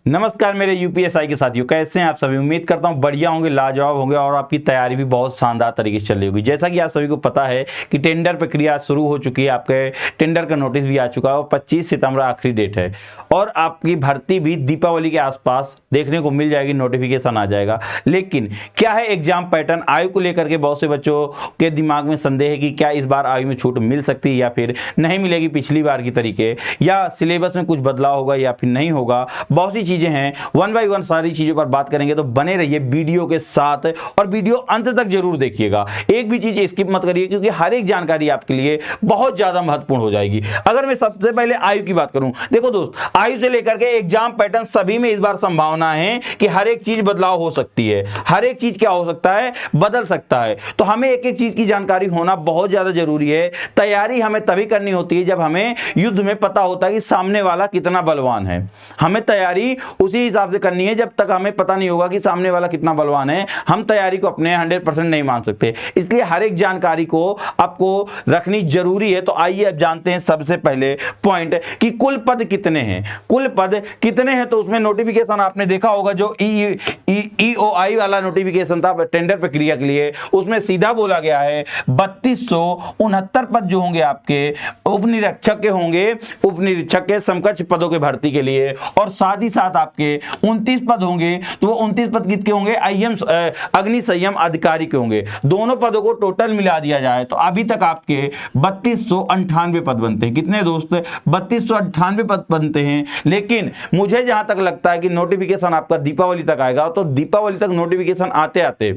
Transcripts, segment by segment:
नमस्कार मेरे यूपीएसआई के साथियों, कैसे हैं आप सभी। उम्मीद करता हूं बढ़िया होंगे, लाजवाब होंगे और आपकी तैयारी भी बहुत शानदार तरीके से चल रही होगी। जैसा कि आप सभी को पता है कि टेंडर प्रक्रिया शुरू हो चुकी है, आपके टेंडर का नोटिस भी आ चुका है और 25 सितंबर आखिरी डेट है और आपकी भर्ती भी दीपावली के आसपास देखने को मिल जाएगी, नोटिफिकेशन आ जाएगा। लेकिन क्या है एग्जाम पैटर्न, आयु को लेकर के बहुत से बच्चों के दिमाग में संदेह है कि क्या इस बार आयु में छूट मिल सकती है या फिर नहीं मिलेगी पिछली बार की तरीके, या सिलेबस में कुछ बदलाव होगा या फिर नहीं होगा। बहुत सी चीजें हैं, वन बाय वन सारी चीजों पर बात करेंगे, तो बने रहिए वीडियो के साथ और वीडियो अंत तक जरूर देखिएगा। एक भी चीज स्किप मत करिए क्योंकि हर एक जानकारी आपके लिए बहुत ज्यादा महत्वपूर्ण हो जाएगी। अगर मैं सबसे पहले आयु की बात करूं, देखो दोस्त, आयु से लेकर के एग्जाम पैटर्न सभी में इस बार संभावना है कि हर एक चीज बदलाव हो सकती है। हर एक चीज क्या हो सकता है, बदल सकता है। तो हमें एक एक चीज की जानकारी होना बहुत ज्यादा जरूरी है। तैयारी हमें तभी करनी होती है जब हमें युद्ध में पता होता है कि सामने वाला कितना बलवान है। हमें तैयारी उसी हिसाब से करनी है। जब तक हमें पता नहीं होगा कि सामने वाला कितना बलवान है, हम तैयारी को अपने 100% नहीं मान सकते। इसलिए हर एक जानकारी को आपको रखनी जरूरी है। तो आइए अब जानते हैं सबसे पहले पॉइंट कि कुल पद कितने हैं। कुल पद कितने हैं तो उसमें नोटिफिकेशन आपने देखा होगा, जो ईओआई वाला नोटिफिकेशन था टेंडर प्रक्रिया के लिए, उसमें सीधा बोला गया है 3269 पद जो होंगे आपके उप निरीक्षक के होंगे, उप निरीक्षक के समकक्ष पदों के भर्ती के लिए, और साथ ही साथ आपके 29 पद होंगे। तो वो 29 पद किसके होंगे, अग्नि संयम अधिकारी के होंगे। दोनों पदों को टोटल मिला दिया जाए तो अभी तक आपके 3298 पद बनते हैं। कितने दोस्त, 3298 पद बनते हैं। लेकिन मुझे जहां तक लगता है कि नोटिफिकेशन आपका दीपावली तक आएगा, तो दीपावली तक नोटिफिकेशन आते आते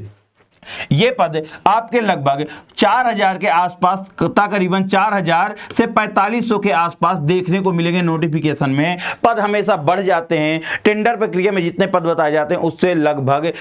ये पद आपके लगभग 4000 के आसपास, तकरीबन 4000 से 4500 के आसपास देखने को मिलेंगे। नोटिफिकेशन में पद हमेशा बढ़ जाते हैं। टेंडर प्रक्रिया में जितने पद बताए जाते हैं उससे लगभग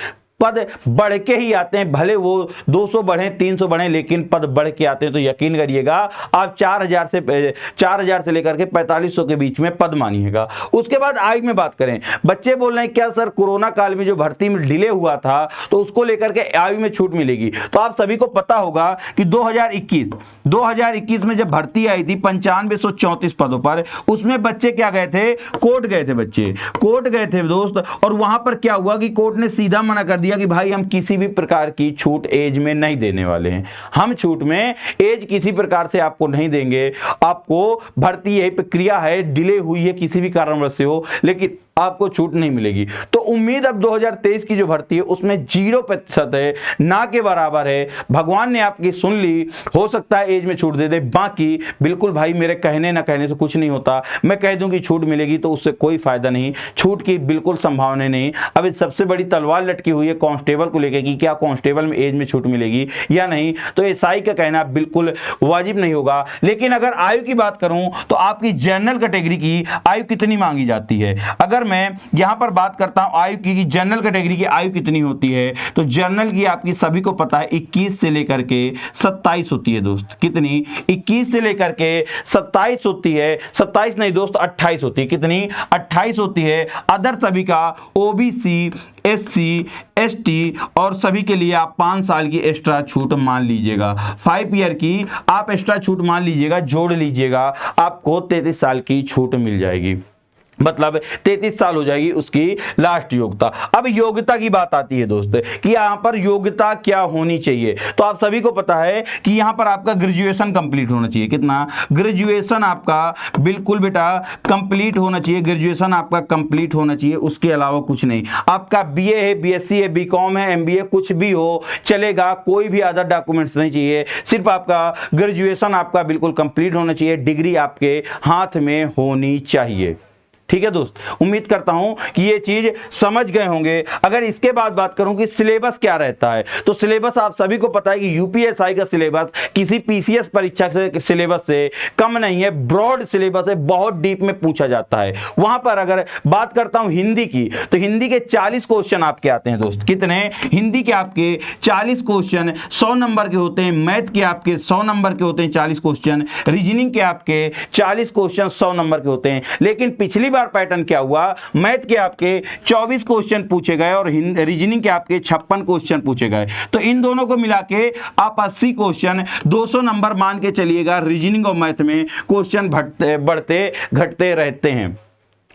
पद बढ़ के ही आते हैं। भले वो 200 बढ़े, 300 बढ़े, लेकिन पद बढ़ के आते हैं। तो यकीन करिएगा आप 4000 से लेकर के 4500 के बीच में पद मानिएगा। उसके बाद आयु में बात करें, बच्चे बोल रहे हैं क्या सर कोरोना काल में जो भर्ती में डिले हुआ था तो उसको लेकर के आयु में छूट मिलेगी। तो आप सभी को पता होगा कि 2021 में जब भर्ती आई थी 9534 पदों पर, उसमें बच्चे क्या गए थे, कोर्ट गए थे। बच्चे कोर्ट गए थे दोस्त, और वहां पर क्या हुआ कि कोर्ट ने सीधा मना कर दिया कि भाई हम किसी भी प्रकार की छूट एज में नहीं देने वाले हैं। हम छूट में एज किसी प्रकार से आपको नहीं देंगे। आपको भर्ती यही प्रक्रिया है, डिले हुई है किसी भी कारणवश से हो, लेकिन आपको छूट नहीं मिलेगी। तो उम्मीद अब 2023 की जो भर्ती है उसमें 0% है, ना के बराबर है। भगवान ने आपकी सुन ली, हो सकता है एज में छूट दे दे। बाकी बिल्कुल भाई मेरे कहने ना कहने से कुछ नहीं होता। मैं कह दूं कि छूट मिलेगी तो उससे कोई फायदा नहीं, छूट की बिल्कुल संभावना नहीं। अब इस सबसे बड़ी तलवार लटकी हुई है कांस्टेबल को लेकर कि क्या कांस्टेबल में एज में छूट मिलेगी या नहीं। तो एसआई का कहना बिल्कुल वाजिब नहीं होगा। लेकिन अगर आयु की बात करूं तो आपकी जनरल कैटेगरी की आयु कितनी मांगी जाती है। अगर मैं यहां पर बात करता हूं आयु की, जनरल कैटेगरी की आयु कितनी होती है, तो जनरल की आपकी सभी को पता है 21 से लेकर के 27 होती है दोस्त। कितनी, 21 से लेकर के 27 होती है। 27 नहीं दोस्त, 28 होती है। कितनी, 28 होती है। अदर सभी का ओबीसी, एससी, एसटी और सभी के लिए आप 5 साल की एक्स्ट्रा छूट मान लीजिएगा। 5 ईयर की आप एक्स्ट्रा छूट मान लीजिएगा, जोड़ लीजिएगा, आपको 33 साल की छूट मिल जाएगी। मतलब 33 साल हो जाएगी उसकी लास्ट योग्यता। अब योग्यता की बात आती है दोस्त कि यहां पर योग्यता क्या होनी चाहिए। तो आप सभी को पता है कि यहां पर आपका ग्रेजुएशन कंप्लीट होना चाहिए। कितना, ग्रेजुएशन आपका बिल्कुल बेटा कंप्लीट होना चाहिए। ग्रेजुएशन आपका कंप्लीट होना चाहिए, उसके अलावा कुछ नहीं। आपका बीए है, बीएससी है, बीकॉम है, एमबीए, कुछ भी हो चलेगा, कोई भी अदर डॉक्यूमेंट्स नहीं चाहिए। सिर्फ आपका ग्रेजुएशन आपका बिल्कुल कंप्लीट होना चाहिए, डिग्री आपके हाथ में होनी चाहिए। ठीक है दोस्त, उम्मीद करता हूं कि ये चीज समझ गए होंगे। अगर इसके बाद बात करूं कि सिलेबस क्या रहता है, तो सिलेबस आप सभी को पता है कि यूपीएसआई का सिलेबस किसी पीसीएस परीक्षा के सिलेबस से कम नहीं है। ब्रॉड सिलेबस है, बहुत डीप में पूछा जाता है। वहां पर अगर बात करता हूं हिंदी की, तो हिंदी के 40 क्वेश्चन आपके आते हैं दोस्त। कितने, हिंदी के आपके 40 क्वेश्चन 100 नंबर के होते हैं। मैथ के आपके 100 नंबर के होते हैं 40 क्वेश्चन। रीजनिंग के आपके 40 क्वेश्चन 100 नंबर के होते हैं। लेकिन पिछली बार पैटर्न क्या हुआ, मैथ के आपके 24 क्वेश्चन पूछे गए और रीजनिंग के आपके 56 क्वेश्चन पूछे गए। तो इन दोनों को मिला के आप 80 क्वेश्चन 200 नंबर मान के चलिएगा। रीजनिंग और मैथ में क्वेश्चन बढ़ते घटते रहते हैं।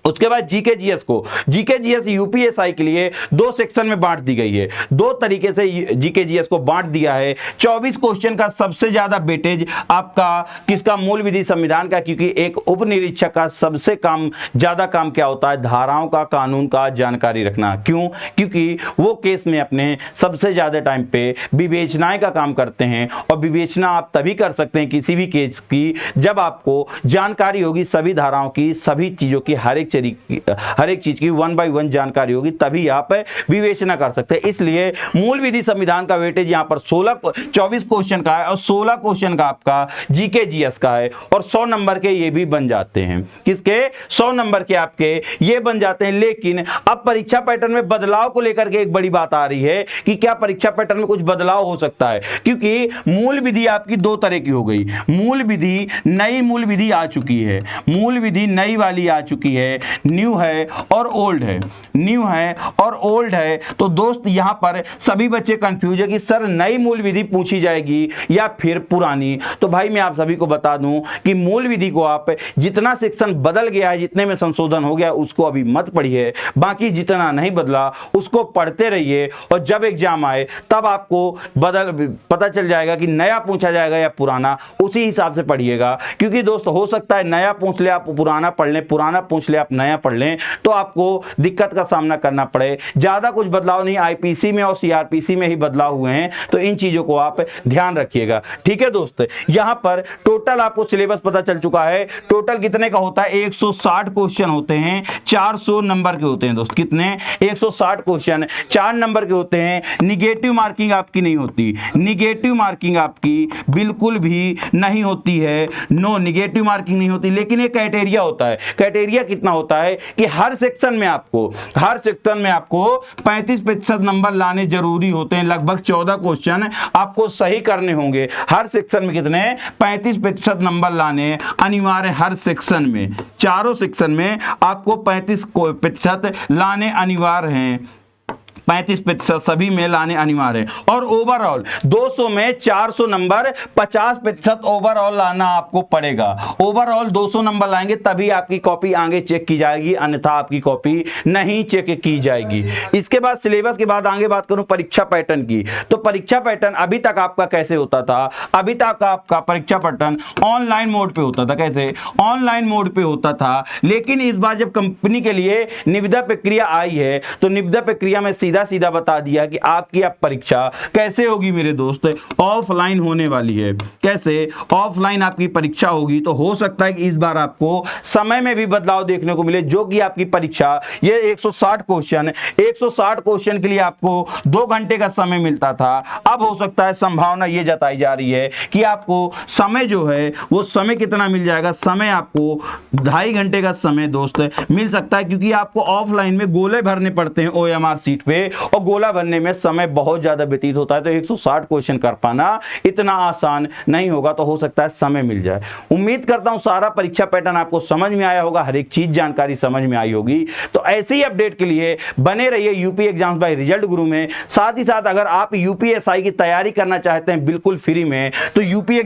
उसके बाद जीके जीएस को, जीके जीएस यूपीएसआई के लिए 2 सेक्शन में बांट दी गई है। 2 तरीके से जीके जीएस को बांट दिया है। 24 क्वेश्चन का सबसे ज्यादा वेटेज आपका किसका, मूल विधि संविधान का, क्योंकि एक उप निरीक्षक का सबसे ज्यादा काम क्या होता है, धाराओं का, कानून का जानकारी रखना। क्यों? क्योंकि वो केस में अपने सबसे ज्यादा टाइम पे विवेचनाएं का काम करते हैं, और विवेचना आप तभी कर सकते हैं किसी भी केस की जब आपको जानकारी होगी सभी धाराओं की, सभी चीजों की, हर एक चीज की 1 बाय 1 जानकारी होगी, तभी आप विवेचना कर सकते हैं। इसलिए मूल विधि संविधान का वेटेज यहां पर 24 क्वेश्चन का है, और 16 क्वेश्चन का आपका जीके जीएस का है, और 100 नंबर के ये भी बन जाते हैं। किसके? 100 नंबर के आपके ये बन जाते हैं। लेकिन अब परीक्षा पैटर्न में बदलाव को लेकर के एक बड़ी बात आ रही है कि क्या परीक्षा पैटर्न में कुछ बदलाव हो सकता है, क्योंकि मूल विधि आपकी 2 तरह की हो गई। मूल विधि, नई मूल विधि आ चुकी है, मूल विधि नई वाली आ चुकी है, न्यू है और ओल्ड है, न्यू है और ओल्ड है। तो दोस्त यहां पर सभी बच्चे कंफ्यूज है कि सर नई मूल विधि पूछी जाएगी या फिर पुरानी। तो भाई मैं आप सभी को बता दूं कि मूल विधि को आप जितना सेक्शन बदल गया है, जितने में संशोधन हो गया, उसको अभी मत पढ़िए, बाकी जितना नहीं बदला उसको पढ़ते रहिए, और जब एग्जाम आए तब आपको पता चल जाएगा कि नया पूछा जाएगा या पुराना, उसी हिसाब से पढ़िएगा। क्योंकि दोस्त हो सकता है नया पूछ ले आप पुराना पढ़ लें, पुराना पूछ ले आप नया पढ़ लें, तो आपको दिक्कत का सामना करना पड़े। ज्यादा कुछ बदलाव नहीं, आईपीसी में और सीआरपीसी में ही बदलाव हुए हैं, तो इन चीजों को आप ध्यान रखिएगा। ठीक है दोस्त, यहां पर टोटल आपको सिलेबस पता चल चुका है। टोटल कितने का होता है? 160 क्वेश्चन होते हैं, 400 नंबर के होते हैं दोस्त। कितने? 160 क्वेश्चन 4 नंबर के होते हैं। निगेटिव मार्किंग आपकी नहीं होती, निगेटिव मार्किंग आपकी बिल्कुल भी नहीं होती है, नो निगेटिव मार्किंग नहीं होती। लेकिन एक क्राइटेरिया होता है। क्राइटेरिया कितना होता है कि हर सेक्शन में आपको 35% नंबर लाने जरूरी होते हैं। लगभग 14 क्वेश्चन आपको सही करने होंगे हर सेक्शन में। कितने? 35% नंबर लाने अनिवार्य हर सेक्शन में। चारों सेक्शन में आपको 35% लाने अनिवार्य हैं, 35% सभी में लाने अनिवार्य है। और ओवरऑल 200 में 400 नंबर, 50% ओवरऑल लाना आपको पड़ेगा। ओवरऑल 200 नंबर लाएंगे तभी आपकी कॉपी आगे चेक की जाएगी, अन्यथा आपकी कॉपी नहीं चेक की जाएगी। इसके बाद सिलेबस के बाद आगे बात करूं परीक्षा पैटर्न की, तो परीक्षा पैटर्न अभी तक आपका कैसे होता था? अभी तक आपका परीक्षा पैटर्न ऑनलाइन मोड पे होता था। कैसे? ऑनलाइन मोड पे होता था। लेकिन इस बार जब कंपनी के लिए निविदा प्रक्रिया आई है, तो निविदा प्रक्रिया में सीधा बता दिया कि आपकी अब परीक्षा कैसे होगी मेरे दोस्त, ऑफलाइन होने वाली है। कैसे? ऑफलाइन आपकी परीक्षा होगी। तो हो सकता है कि इस बार आपको समय में भी बदलाव देखने को मिले, जो कि आपकी परीक्षा ये 160 क्वेश्चन के लिए आपको 2 घंटे का समय मिलता था। अब हो सकता है, संभावना ये जताई जा रही है कि आपको समय जो है वो समय कितना मिल जाएगा, समय आपको 2.5 घंटे का समय दोस्त मिल सकता है, क्योंकि आपको ऑफलाइन में गोले भरने पड़ते हैं ओएमआर सीट पे, और गोला भरने में समय बहुत ज्यादा व्यतीत होता है। तो 160 क्वेश्चन कर पाना इतना आसान नहीं होगा, तो हो सकता है समय मिल जाए। उम्मीद करता हूं सारा परीक्षा पैटर्न आपको समझ में आया होगा, हर एक चीज जानकारी समझ में आई होगी। तो ऐसे ही अपडेट के लिए बने रहिए यूपी एग्जाम्स बाय रिजल्ट गुरु में। साथ ही साथ अगर आप यूपीएसआई की तैयारी करना चाहते हैं बिल्कुल फ्री में, तो यूपी